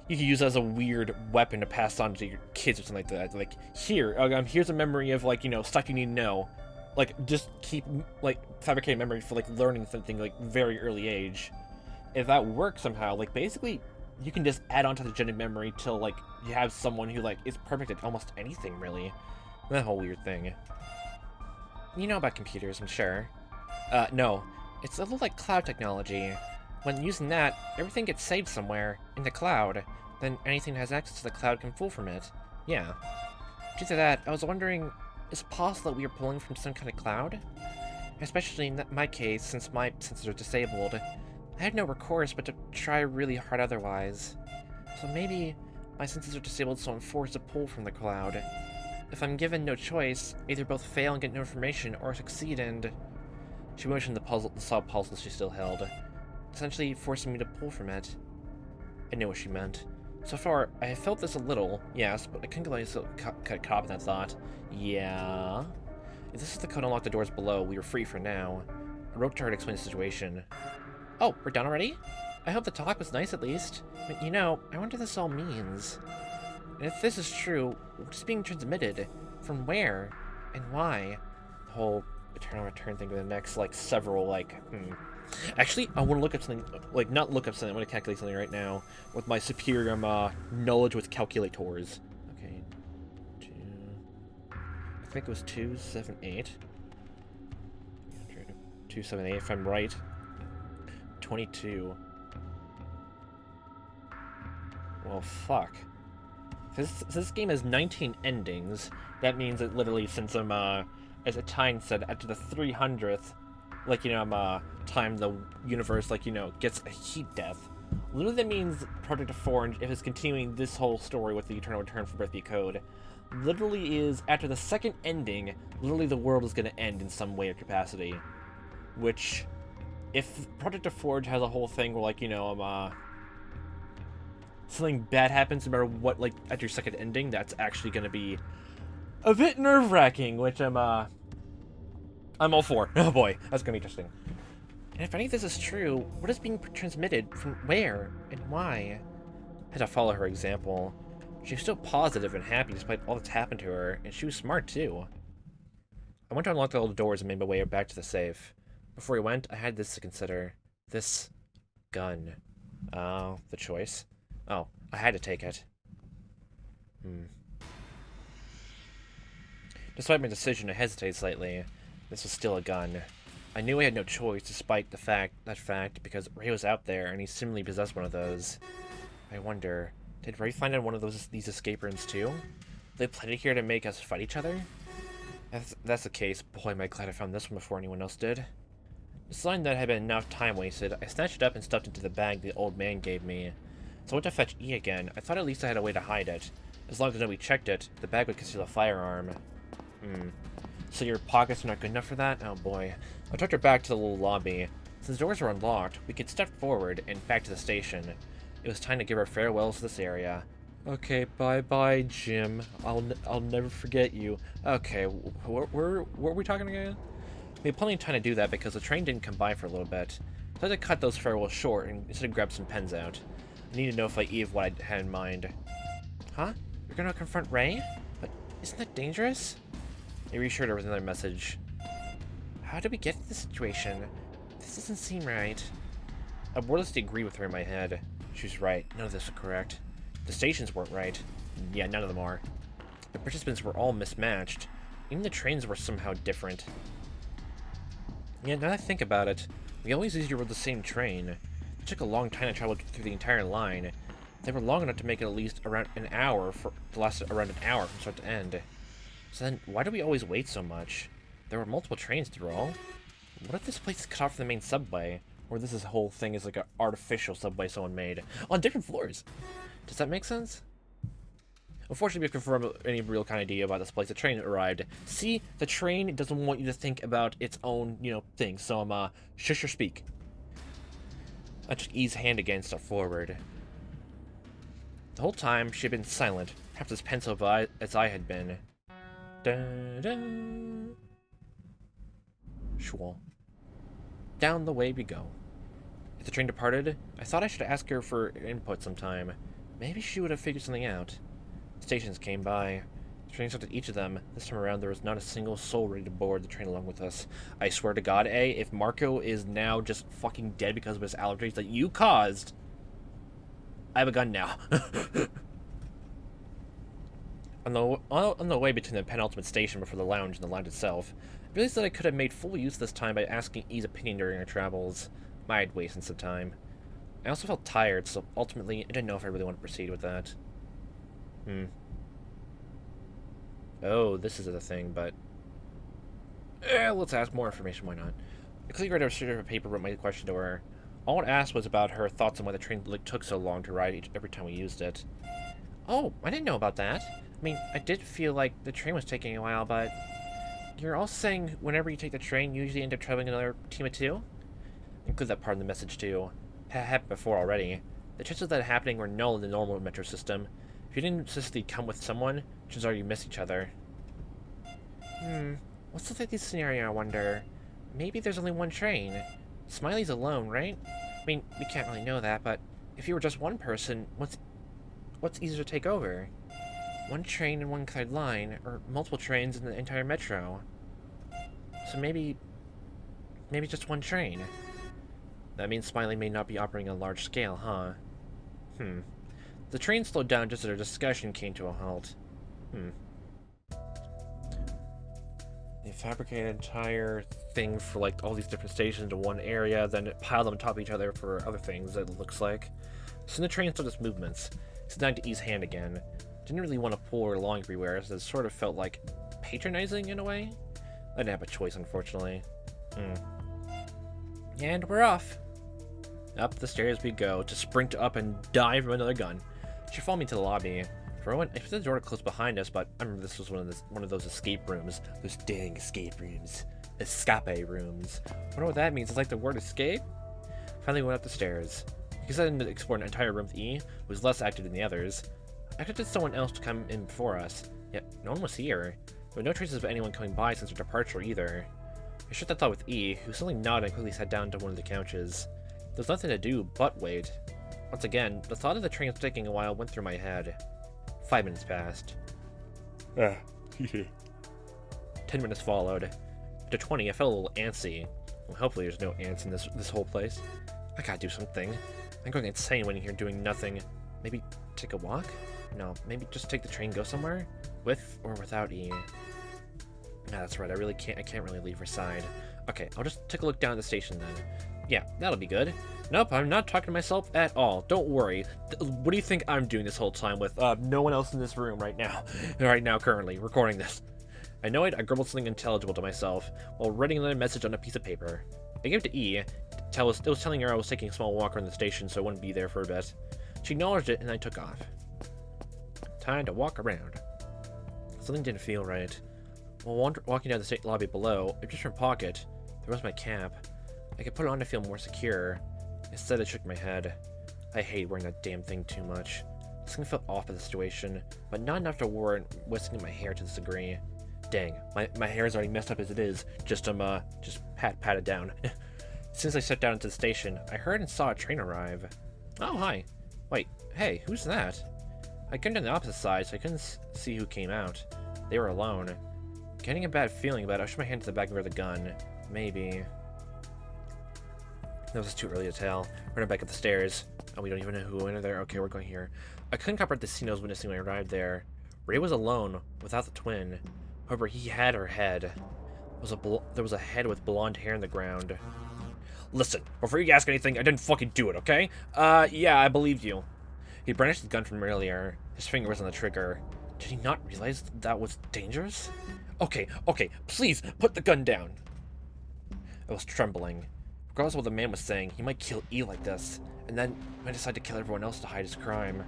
you could use it as a weird weapon to pass on to your kids or something like that. Like, here's a memory of, like, you know, stuff you need to know. Like, just keep, like, fabricating memory for, like, learning something, like, very early age. If that works somehow, like, basically, you can just add on to the genetic memory till, like, you have someone who, like, is perfect at almost anything, really. That whole weird thing. You know about computers, I'm sure. No. It's a little like cloud technology. When using that, everything gets saved somewhere, in the cloud. Then anything that has access to the cloud can pull from it. Yeah. Due to that, I was wondering, is it possible that we are pulling from some kind of cloud? Especially in my case, since my senses are disabled. I had no recourse but to try really hard otherwise. So maybe my senses are disabled, so I'm forced to pull from the cloud. If I'm given no choice, either both fail and get no information, or succeed and... She motioned the saw puzzle she still held, essentially forcing me to pull from it. I knew what she meant. So far, I have felt this a little, yes, but I couldn't get caught in that thought. Yeah? If this is the code to unlock the doors below, we are free for now. I wrote to her to explain the situation. Oh, we're done already? I hope the talk was nice at least. But, you know, I wonder what this all means. And if this is true, what is being transmitted? From where? And why? The whole eternal return thing with the next, like, several, like, Actually, I want to look up something, like, not look up something, I want to calculate something right now with my superior knowledge with calculators. Okay, I think it was 278. 278, if I'm right. 22. Well, fuck. This game has 19 endings. That means that literally since I'm, as Atine said, after the 300th, like, you know, time the universe, like, you know, gets a heat death. Literally that means Project Forge, if it's continuing this whole story with the Eternal Return for Birthday Code, literally is, after the second ending, literally the world is going to end in some way or capacity. Which, if Project Forge has a whole thing where, like, you know, something bad happens no matter what, like, at your second ending, that's actually going to be a bit nerve-wracking, which I'm all for. Oh boy, that's gonna be interesting. And if any of this is true, what is being transmitted, from where, and why? I had to follow her example. She was still positive and happy despite all that's happened to her, and she was smart too. I went to unlock all the doors and made my way back to the safe. Before I went, I had this to consider. This gun. The choice. Oh, I had to take it. Despite my decision, I hesitated slightly. This was still a gun. I knew I had no choice, despite that fact, because Ray was out there, and he seemingly possessed one of those. I wonder, did Ray find out one of these escape rooms too? They planted here to make us fight each other? If that's the case, boy, am I glad I found this one before anyone else did. Deciding that had been enough time wasted, I snatched it up and stuffed it into the bag the old man gave me. So I went to fetch E again. I thought at least I had a way to hide it. As long as nobody checked it, the bag would conceal a firearm. So your pockets are not good enough for that? Oh boy. I took her back to the little lobby. Since the doors were unlocked, we could step forward and back to the station. It was time to give our farewells to this area. Okay, bye-bye, Jim. I'll never forget you. Okay, what were we talking again? We had plenty of time to do that because the train didn't come by for a little bit. So I had to cut those farewells short and instead grab some pens out. I need to notify Eve what I had in mind. Huh? You're gonna confront Ray? But isn't that dangerous? I reassured her with another message. How did we get to this situation? This doesn't seem right. I wordlessly agreed with her in my head. She was right. None of this was correct. The stations weren't right. Yeah, none of them are. The participants were all mismatched. Even the trains were somehow different. Yeah, now that I think about it, we always usually rode the same train. It took a long time to travel through the entire line. They were long enough to make it at least around an hour, to last around an hour from start to end. So then, why do we always wait so much? There were multiple trains to roll. What if this place is cut off from the main subway? Or this whole thing is like an artificial subway someone made on different floors? Does that make sense? Unfortunately, we confirmed any real kind of idea about this place. The train arrived. See, the train doesn't want you to think about its own, you know, thing. So I'm, shush or speak. I took E's hand again and stepped forward. The whole time, she had been silent, perhaps as pensive as I had been. Dun-dun. Schwal. Down the way we go. As the train departed, I thought I should ask her for input sometime. Maybe she would have figured something out. Stations came by. The train stopped at each of them. This time around, there was not a single soul ready to board the train along with us. I swear to God, if Marco is now just fucking dead because of his allergies that you caused, I have a gun now. On the way between the penultimate station before the lounge and the lounge itself, I realized that I could have made full use of this time by asking E's opinion during our travels. I had wasted some time. I also felt tired, so ultimately, I didn't know if I really want to proceed with that. Oh, this is the thing, but... let's ask more information, why not? I quickly read a sheet of paper, wrote my question to her. All it asked was about her thoughts on why the train took so long to ride every time we used it. Oh, I didn't know about that. I mean, I did feel like the train was taking a while, but... You're also saying whenever you take the train, you usually end up traveling another team of two? Include that part in the message, too. Happened before already. The chances of that happening were null in the normal metro system. If you didn't consistently come with someone, chances are you miss each other. What's the likely scenario, I wonder? Maybe there's only one train. Smiley's alone, right? I mean, we can't really know that, but if you were just one person, what's easier to take over? One train in one colored line, or multiple trains in the entire metro? So maybe just one train. That means Smiley may not be operating on a large scale, huh? The train slowed down just as our discussion came to a halt. They fabricated an entire thing for, like, all these different stations into one area, then it piled them on top of each other for other things, it looks like. Soon the train started its movements. It's down to E's hand again. Didn't really want to pull her along everywhere, as it sort of felt like patronizing in a way. I didn't have a choice, unfortunately. And we're off. Up the stairs we go, to sprint up and dive from another gun. She followed me to the lobby. For a moment, I expected the door to close behind us, but I remember this was one of those escape rooms. Those dang escape rooms. Escape rooms. Wonder what that means. It's like the word escape? Finally went up the stairs. Because I didn't explore an entire room with E, who was less active than the others. I expected someone else to come in before us, yet no one was here. There were no traces of anyone coming by since our departure either. I shared that thought with E, who suddenly nodded and quickly sat down to one of the couches. There was nothing to do but wait. Once again, the thought of the train taking a while went through my head. 5 minutes passed. 10 minutes followed. After 20, I felt a little antsy. Well, hopefully there's no ants in this whole place. I gotta do something. I'm going insane when you're here doing nothing. Maybe take a walk? No, maybe just take the train, go somewhere? With or without E. Nah, that's right, I can't really leave her side. Okay, I'll just take a look down at the station then. Yeah, that'll be good. Nope, I'm not talking to myself at all. Don't worry. What do you think I'm doing this whole time with no one else in this room right now? Currently, recording this. I know it, I grumbled something intelligible to myself while writing another message on a piece of paper. I gave it to E. It was telling her I was taking a small walk around the station so I wouldn't be there for a bit. She acknowledged it and I took off. Time to walk around. Something didn't feel right. While walking down the state lobby below, I reached my pocket. There was my cap. I could put it on to feel more secure. Instead, I shook my head. I hate wearing that damn thing too much. Something felt off in the situation, but not enough to warrant whisking my hair to this degree. Dang, my hair is already messed up as it is. Just pat it down. As soon as I stepped down into the station, I heard and saw a train arrive. Oh, hi. Wait, hey, who's that? I came down the opposite side, so I couldn't see who came out. They were alone. Getting a bad feeling about it, I pushed my hand to the back of the gun. Maybe. That was too early to tell. We're back up the stairs. Oh, we don't even know who entered there. Okay, we're going here. I couldn't comprehend the scene I was witnessing when I arrived there. Ray was alone, without the twin. However, he had her head. There was a head with blonde hair in the ground. Listen, before you ask anything, I didn't fucking do it, okay? Yeah, I believed you. He brandished the gun from earlier. His finger was on the trigger. Did he not realize that was dangerous? Okay, please, put the gun down. I was trembling. Regardless of what the man was saying, he might kill E like this, and then might decide to kill everyone else to hide his crime.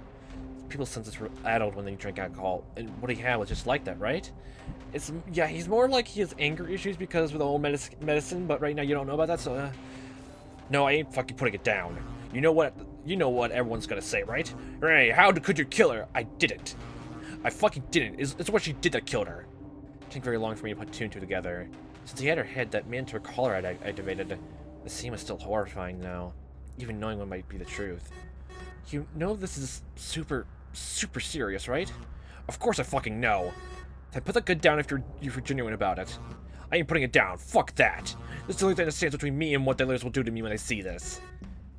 People's senses were addled when they drank alcohol, and what he had was just like that, right? Yeah, he's more like he has anger issues because of the old medicine, but right now you don't know about that, so, No, I ain't fucking putting it down. You know what everyone's gonna say, right? Hey, how could you kill her? I didn't. I fucking didn't. It's what she did that killed her. It didn't take very long for me to put two and two together. Since he had her head, that meant her collar had activated. The scene was still horrifying now, even knowing what might be the truth. You know this is super serious, right? Of course I fucking know. Then put the gun down if you're genuine about it. I ain't putting it down. Fuck that. This is the only thing that stands between me and what the others will do to me when they see this.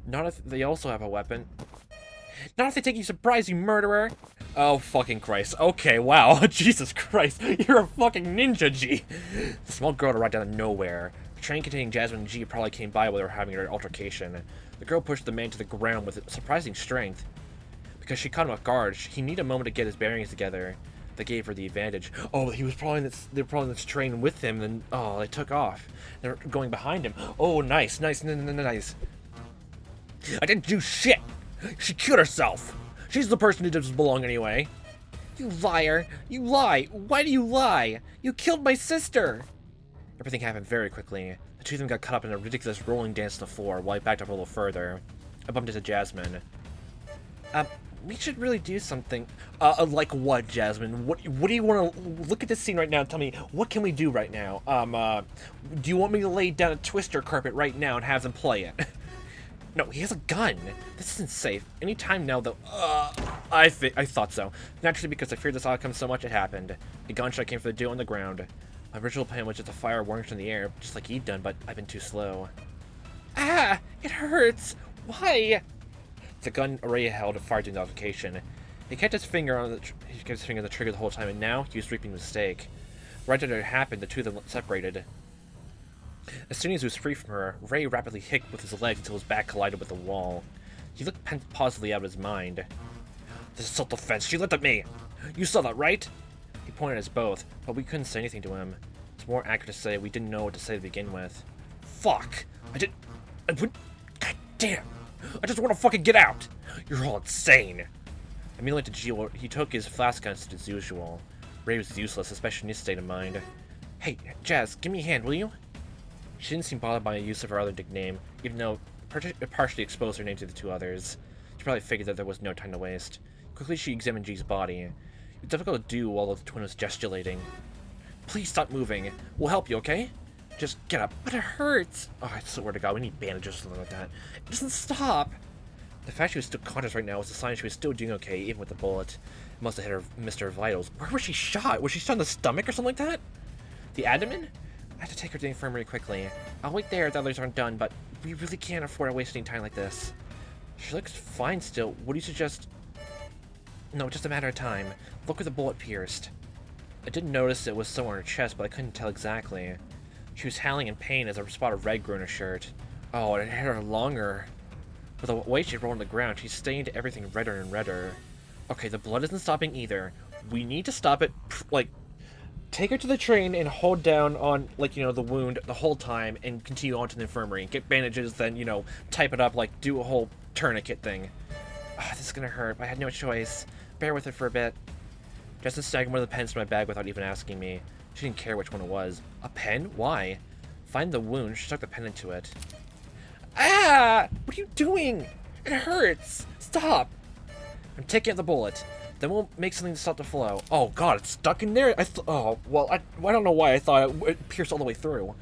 Not if they also have a weapon. Not if they take you surprise, you murderer. Oh, fucking Christ. Okay, wow. Jesus Christ. You're a fucking ninja, G. The small girl arrived out of nowhere. The train containing Jasmine and G probably came by while they were having their altercation. The girl pushed the man to the ground with surprising strength. Because she caught him off guard, he needed a moment to get his bearings together. That gave her the advantage. Oh, they were probably in this train with him, and they took off. They're going behind him. Oh, nice. I didn't do shit! She killed herself! She's the person who doesn't belong anyway. You liar! You lie! Why do you lie? You killed my sister! Everything happened very quickly. The two of them got caught up in a ridiculous rolling dance on the floor while I backed up a little further. I bumped into Jasmine. We should really do something. Like what, Jasmine? What do you want to... Look at this scene right now and tell me, what can we do right now? Do you want me to lay down a twister carpet right now and have them play it? No, he has a gun. This isn't safe. Any time now, though. I thought so. Naturally, because I feared this outcome so much, it happened. A gunshot came from the duo on the ground. My original plan was just to fire warnings in the air, just like he'd done, but I've been too slow. Ah! It hurts! Why? The gun already held a fire during the altercation. He kept his finger on the trigger the whole time, and now he was reaping a mistake. Right after it happened, the two of them separated. As soon as he was free from her, Ray rapidly hit with his legs until his back collided with the wall. He looked positively out of his mind. This is self-defense. She looked at me. You saw that, right? He pointed at us both, but we couldn't say anything to him. It's more accurate to say we didn't know what to say to begin with. Fuck! God damn! I just want to fucking get out! You're all insane! I mean, like to Gio, he took his flask guns as usual. Ray was useless, especially in his state of mind. Hey, Jazz, give me a hand, will you? She didn't seem bothered by the use of her other nickname, even though it partially exposed her name to the two others. She probably figured that there was no time to waste. Quickly, she examined G's body. It was difficult to do while the twin was gesticulating. Please stop moving. We'll help you, okay? Just get up. But it hurts. Oh, I swear to God, we need bandages or something like that. It doesn't stop. The fact she was still conscious right now was a sign she was still doing okay, even with the bullet. It must have hit her, missed her vitals. Where was she shot? Was she shot in the stomach or something like that? The abdomen? I have to take her to the infirmary quickly. I'll wait there if the others aren't done, but we really can't afford to waste any time like this. She looks fine still. What do you suggest? No, just a matter of time. Look where the bullet pierced. I didn't notice it was somewhere in her chest, but I couldn't tell exactly. She was howling in pain as a spot of red grew in her shirt. Oh, it hit her longer. With the way she rolled on the ground, she stained everything redder and redder. Okay, the blood isn't stopping either. We need to stop it, like, take her to the train and hold down on, like, you know, the wound the whole time and continue on to the infirmary. Get bandages, then, you know, type it up, like, do a whole tourniquet thing. This is gonna hurt. I had no choice. Bear with it for a bit. Justin snagged one of the pens from my bag without even asking me. She didn't care which one it was. A pen? Why? Find the wound. She stuck the pen into it. Ah! What are you doing? It hurts. Stop. I'm taking out the bullet. Then we'll make something to stop the flow. Oh God, it's stuck in there? I don't know why I thought it pierced all the way through.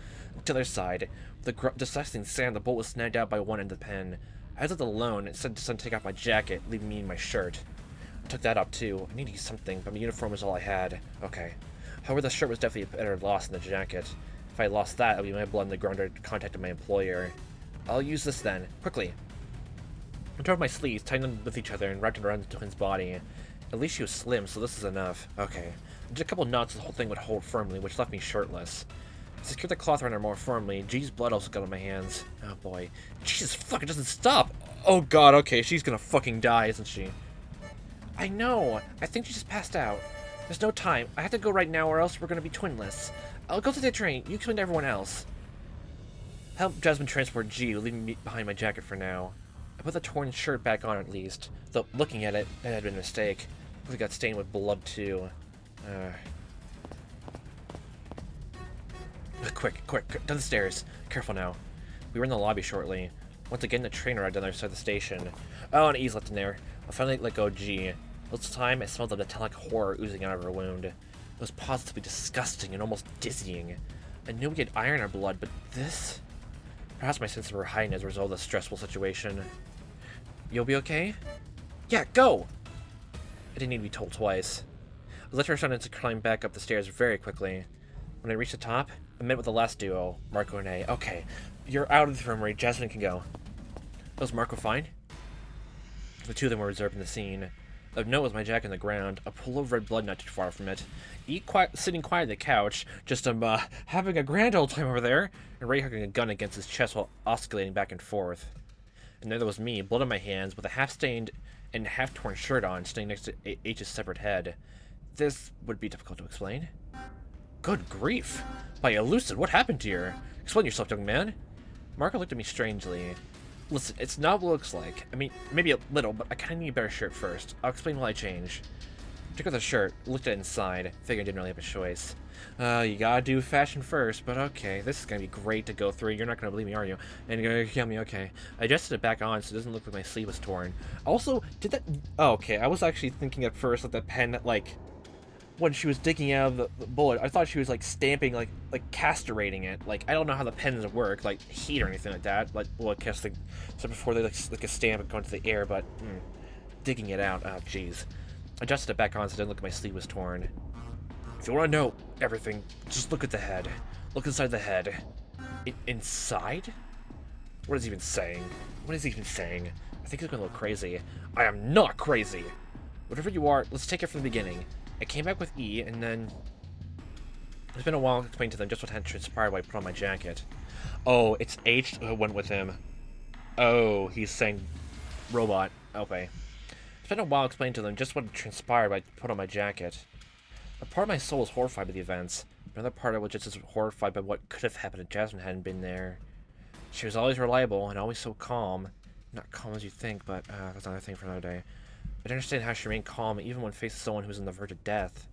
To their side, with the disgusting sand, the bullet was snagged out by one end of the pen. I was left alone and said to take off my jacket, leaving me in my shirt. I took that up too. I needed something, but my uniform was all I had. Okay. However, the shirt was definitely a better loss than the jacket. If I lost that, it would be my blood in the ground or contacted my employer. I'll use this then. Quickly. I tore off my sleeves, tightened them with each other, and wrapped it around the twin's body. At least she was slim, so this is enough. Okay. I did a couple knots so the whole thing would hold firmly, which left me shirtless. I secured the cloth around her more firmly. G's blood also got on my hands. Oh boy. Jesus fuck, it doesn't stop! Oh God, okay, she's gonna fucking die, isn't she? I know! I think she just passed out. There's no time. I have to go right now or else we're gonna be twinless. I'll go to the train. You explain to everyone else. Help Jasmine transport G, leaving me behind my jacket for now. I put the torn shirt back on at least, though looking at it, it had been a mistake. It got stained with blood too. Quick, down the stairs. Careful now. We were in the lobby shortly. Once again, the train arrived on the other side of the station. Oh, an E's left in there. I finally let go of G. This time, I smelled the metallic horror oozing out of her wound. It was positively disgusting and almost dizzying. I knew we had iron in our blood, but this? Perhaps my sense of her heightened as a result of the stressful situation. You'll be okay? Yeah, go! I didn't need to be told twice. I let her started to climb back up the stairs very quickly. When I reached the top, I met with the last duo, Marco and A. Okay, you're out of the infirmary. Jasmine can go. Was Marco fine? The two of them were reserved in the scene. Of note was my jacket on the ground, a pool of red blood not too far from it. Sitting quiet on the couch, just having a grand old time over there, and Ray hugging a gun against his chest while oscillating back and forth. And there was me, blood on my hands, with a half-stained and half-torn shirt on, standing next to H's severed head. This would be difficult to explain. Good grief! By elusive, what happened to you? Explain yourself, young man. Marco looked at me strangely. Listen, it's not what it looks like. I mean, maybe a little, but I kind of need a better shirt first. I'll explain why I change. Took out the shirt, looked at it inside, figured I didn't really have a choice. You gotta do fashion first, but okay, this is gonna be great to go through. You're not gonna believe me, are you? And you're gonna kill me, okay. I adjusted it back on so it doesn't look like my sleeve was torn. Also, did that... Oh, okay, I was actually thinking at first that the pen, like... When she was digging out of the bullet, I thought she was, like, stamping, like castrating it. Like, I don't know how the pens work, like, heat or anything like that. Like, well, I guess, so before they, like a stamp going to the air, but... digging it out, oh, jeez. Adjusted it back on so it didn't look like my sleeve was torn. If you want to know everything, just look at the head. Look inside the head. Inside? What is he even saying? What is he even saying? I think he's going a little crazy. I am not crazy! Whatever you are, let's take it from the beginning. I came back with E, and then... It's been a while to explain to them just what had transpired while I put on my jacket. Oh, it's H who went with him. Oh, he's saying robot. Okay. It's been a while explaining to them just what had transpired while I put on my jacket. A part of my soul is horrified by the events. Another part of it was just as horrified by what could have happened if Jasmine hadn't been there. She was always reliable and always so calm. Not calm as you think, but that's another thing for another day. I don't understand how she remained calm even when facing someone who was on the verge of death.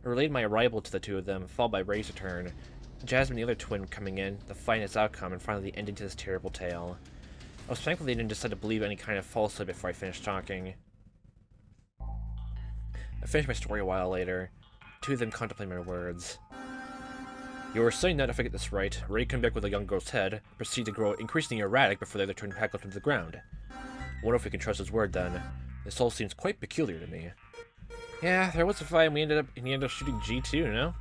I relayed my arrival to the two of them, followed by Ray's return. Jasmine, the other twin, coming in, the finest outcome, and finally the ending to this terrible tale. I was thankful they didn't decide to believe any kind of falsehood before I finished talking. I finished my story a while later. Two of them contemplated my words. You were saying that, if I get this right, Ray came back with a young girl's head, proceeded to grow increasingly erratic before the other twin tackled him to the ground. I wonder if we can trust his word then. This all seems quite peculiar to me. Yeah, there was a fight and he ended up shooting G too, no?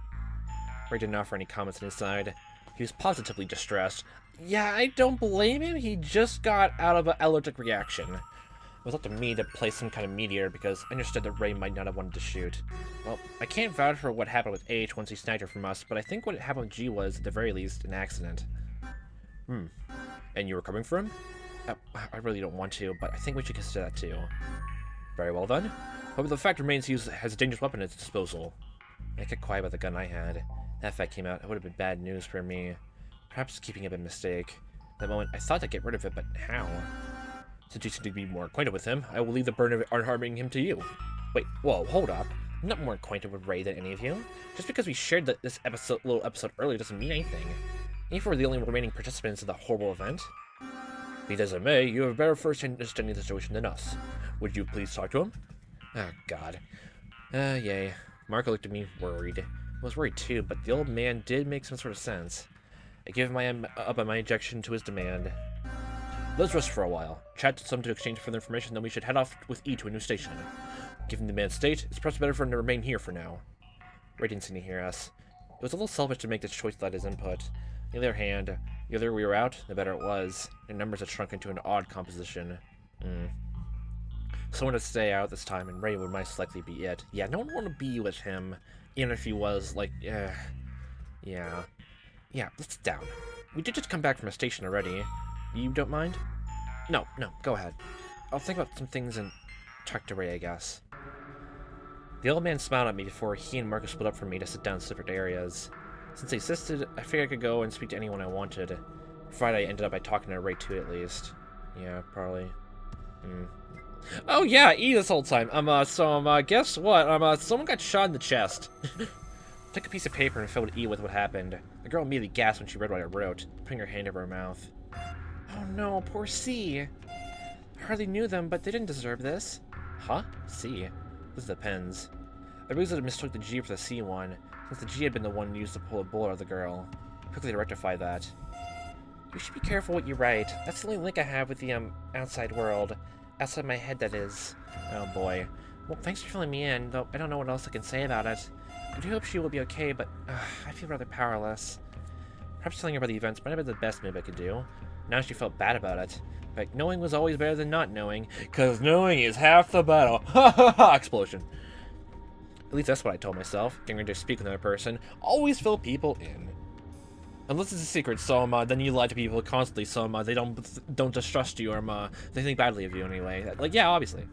Ray didn't offer any comments on his side. He was positively distressed. Yeah, I don't blame him. He just got out of an allergic reaction. It was up to me to place some kind of meteor because I understood that Ray might not have wanted to shoot. Well, I can't vouch for what happened with H once he snagged her from us, but I think what happened with G was, at the very least, an accident. And you were coming for him? I really don't want to, but I think we should consider that too. Very well then. However, the fact remains he has a dangerous weapon at his disposal. I kept quiet about the gun I had. That fact came out, it would have been bad news for me. Perhaps keeping it a mistake. At that moment, I thought I'd get rid of it, but how? Since you seem to be more acquainted with him, I will leave the burden of unharming him to you. Wait, whoa, hold up. I'm not more acquainted with Ray than any of you. Just because we shared this little episode earlier doesn't mean anything. Even if we're the only remaining participants in the horrible event. Be that as it may, you have a better first-hand understanding of the situation than us. Would you please talk to him? Oh, God. Yay. Marco looked at me worried. I was worried too, but the old man did make some sort of sense. I gave up on my objection to his demand. Let's rest for a while. Chat some to exchange further information, then we should head off with E to a new station. Given the man's state, it's perhaps better for him to remain here for now. Ray didn't seem to hear us. It was a little selfish to make this choice without his input. On the other hand, the earlier we were out, the better it was. Their numbers had shrunk into an odd composition. Someone to stay out this time, and Ray would most likely be it. Yeah, no one would want to be with him, even if he was, like, yeah. Yeah, let's sit down. We did just come back from a station already. You don't mind? No, go ahead. I'll think about some things and talk to Ray, I guess. The old man smiled at me before he and Marcus split up for me to sit down in separate areas. Since they insisted, I figured I could go and speak to anyone I wanted. Friday, I ended up by talking to Ray too, at least. Yeah, probably. Oh yeah, E this whole time. Guess what? Someone got shot in the chest. Took a piece of paper and filled E with what happened. The girl immediately gasped when she read what I wrote, putting her hand over her mouth. Oh no, poor C. I hardly knew them, but they didn't deserve this. Huh? C? Those are the pens. I realized I mistook the G for the C one, since the G had been the one used to pull a bullet out of the girl. Quickly to rectify that. You should be careful what you write. That's the only link I have with the, outside world. Outside my head, that is. Oh boy. Well, thanks for filling me in, though I don't know what else I can say about it. I do hope she will be okay, but I feel rather powerless. Perhaps telling her about the events might have been the best move I could do. Now she felt bad about it. Like, knowing was always better than not knowing, because knowing is half the battle. Ha ha ha! Explosion. At least that's what I told myself. Getting ready to speak with another person. Always fill people in. Unless it's a secret, so then you lie to people constantly, so they don't distrust you, or they think badly of you anyway. Like, yeah, obviously.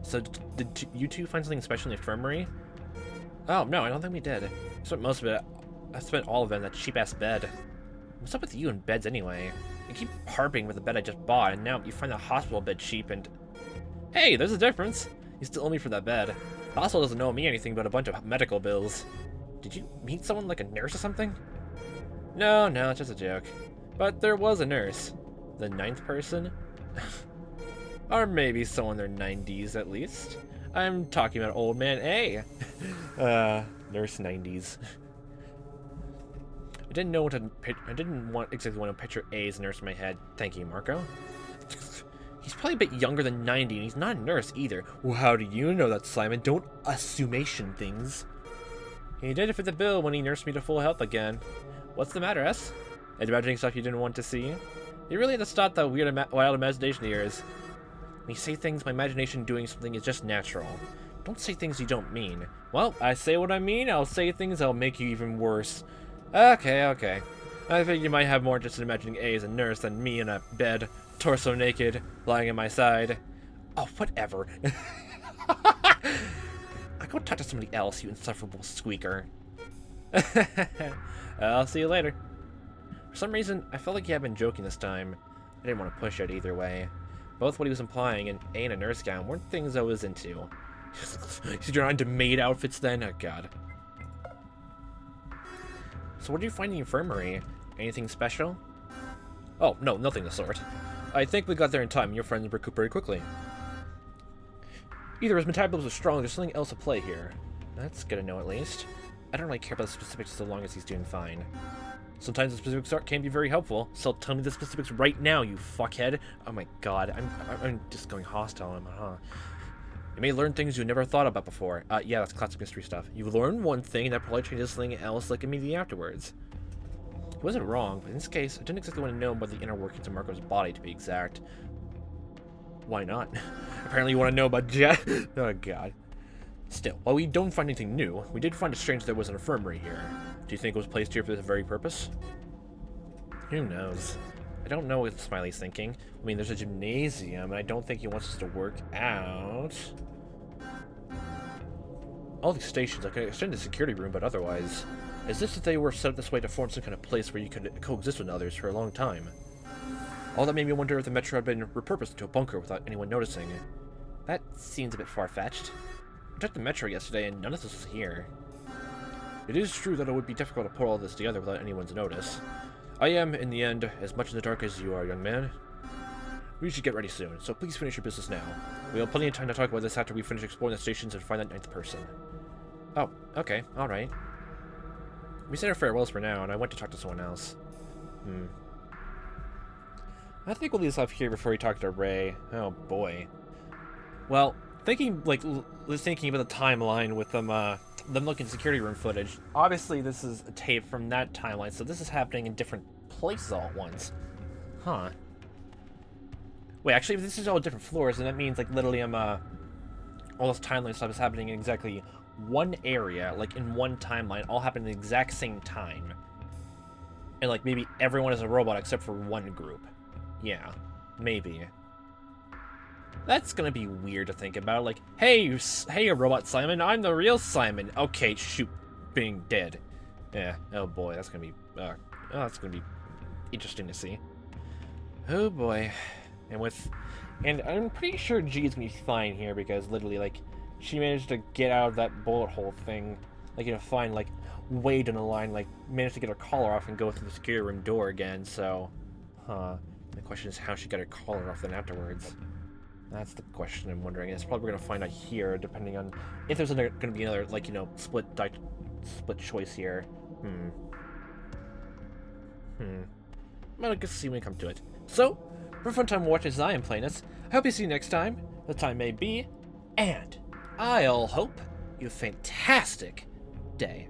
So, did you two find something special in the infirmary? Oh, no, I don't think we did. I spent most of it. I spent all of it in that cheap-ass bed. What's up with you and beds anyway? You keep harping with the bed I just bought, and now you find the hospital bed cheap and... Hey, there's a difference. You still owe me for that bed. The hospital doesn't owe me anything but a bunch of medical bills. Did you meet someone like a nurse or something? No, it's just a joke. But there was a nurse. The 9th person? Or maybe someone in their 90s at least. I'm talking about old man A. Nurse 90s. I didn't exactly want to picture A as a nurse in my head. Thank you, Marco. He's probably a bit younger than 90, and he's not a nurse either. Well, how do you know that, Simon? Don't assumation things. He did it for the bill when he nursed me to full health again. What's the matter, S? Imagining stuff you didn't want to see? You really had to stop that weird, wild imagination of yours. When you say things, my imagination doing something is just natural. Don't say things you don't mean. Well, I say what I mean, I'll say things that'll make you even worse. Okay. I think you might have more interest in imagining A as a nurse than me in a bed, torso naked, lying at my side. Oh, whatever. I go talk to somebody else, you insufferable squeaker. I'll see you later. For some reason, I felt like he had been joking this time. I didn't want to push it either way. Both what he was implying and A in a nurse gown weren't things I was into. You're on to maid outfits then? Oh god. So what did you find in the infirmary? Anything special? Oh, no, nothing of the sort. I think we got there in time and your friends recuperated quickly. Either his metabolism was strong or there's something else at play here. That's good to know at least. I don't really care about the specifics so long as he's doing fine. Sometimes the specifics can be very helpful, so tell me the specifics right now, you fuckhead. Oh my god, I'm just going hostile on him, huh? You may learn things you never thought about before. Yeah, that's classic mystery stuff. You learn one thing and that probably changes something else like immediately afterwards. He wasn't wrong, but in this case, I didn't exactly want to know about the inner workings of Marco's body to be exact. Why not? Apparently you want to know about Jet. Oh god. Still, while we don't find anything new, we did find it strange there was an infirmary here. Do you think it was placed here for this very purpose? Who knows? I don't know what Smiley's thinking. I mean, there's a gymnasium, and I don't think he wants us to work out. All these stations, I could extend the security room, but otherwise... Is this that they were set up this way to form some kind of place where you could coexist with others for a long time? All that made me wonder if the metro had been repurposed into a bunker without anyone noticing. That seems a bit far-fetched. I checked the metro yesterday, and none of this was here. It is true that it would be difficult to put all this together without anyone's notice. I am, in the end, as much in the dark as you are, young man. We should get ready soon, so please finish your business now. We have plenty of time to talk about this after we finish exploring the stations and find that 9th person. Oh, okay, alright. We said our farewells for now, and I went to talk to someone else. I think we'll leave this off here before we talk to Ray. Oh boy. Well, thinking about the timeline with them looking at security room footage. Obviously, this is a tape from that timeline, so this is happening in different places all at once. Huh. Wait, actually, if this is all different floors, then that means, like, literally all this timeline stuff is happening in exactly one area, like, in one timeline, all happening at the exact same time. And, like, maybe everyone is a robot except for one group. Yeah, maybe. That's gonna be weird to think about. Like, hey, robot Simon, I'm the real Simon. Okay, shoot, being dead. Yeah. Oh boy, that's gonna be interesting to see. Oh boy, and I'm pretty sure G is gonna be fine here because literally, like, she managed to get out of that bullet hole thing, like, you know, fine, like, way down the line, like, managed to get her collar off and go through the security room door again. So, the question is how she got her collar off then afterwards. That's the question I'm wondering. It's probably going to find out here, depending on if there's going to be another, like, you know, split choice here. Well, I guess see when we come to it. So, for a fun time watching as I am playing this, I hope you see you next time. The time may be, and I'll hope you have a fantastic day.